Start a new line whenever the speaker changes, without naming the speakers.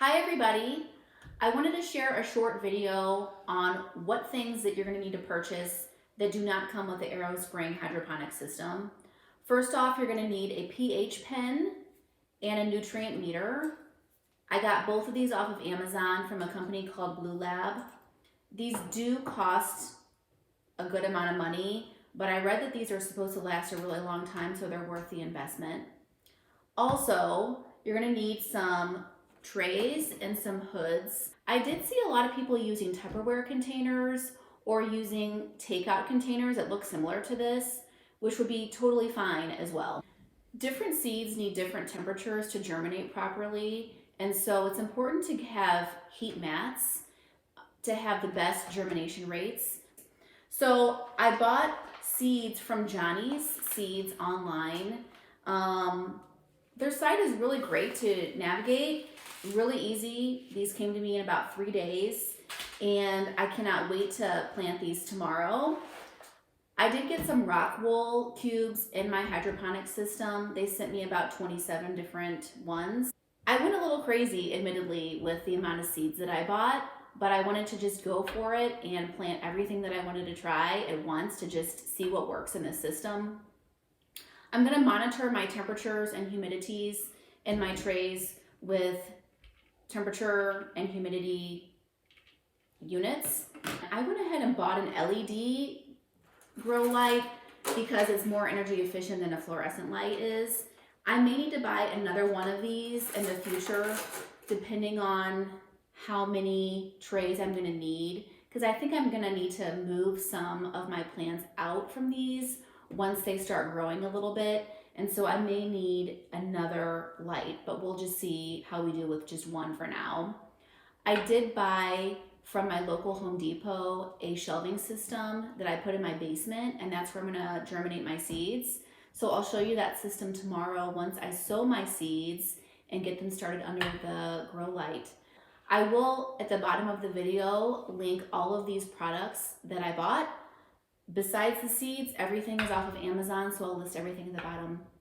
Hi everybody! I wanted to share a short video on what things that you're going to need to purchase that do not come with the Aerospring Hydroponic System. First off, you're going to need a pH pen and a nutrient meter. I got both of these off of Amazon from a company called Blue Lab. These do cost a good amount of money, but I read that these are supposed to last a really long time, so they're worth the investment. Also, you're going to need some trays and some hoods. I did see a lot of people using Tupperware containers or using takeout containers that look similar to this, which would be totally fine as well. Different seeds need different temperatures to germinate properly, and so it's important to have heat mats to have the best germination rates. So I bought seeds from Johnny's Seeds online. Their site is really great to navigate, really easy. These came to me in about 3 days, and I cannot wait to plant these tomorrow. I did get some rock wool cubes in my hydroponic system. They sent me about 27 different ones. I went a little crazy, admittedly, with the amount of seeds that I bought, but I wanted to just go for it and plant everything that I wanted to try at once to just see what works in this system. I'm going to monitor my temperatures and humidities in my trays with temperature and humidity units. I went ahead and bought an LED grow light because it's more energy efficient than a fluorescent light is. I may need to buy another one of these in the future depending on how many trays I'm going to need, because I think I'm going to need to move some of my plants out from these once they start growing a little bit, and so I may need another light, but we'll just see how we do with just one for now. I did buy from my local Home Depot a shelving system that I put in my basement, and that's where I'm going to germinate my seeds. So I'll show you that system tomorrow once I sow my seeds and get them started under the grow light. I will, at the bottom of the video, link all of these products that I bought. Besides the seeds, everything is off of Amazon, so I'll list everything at the bottom.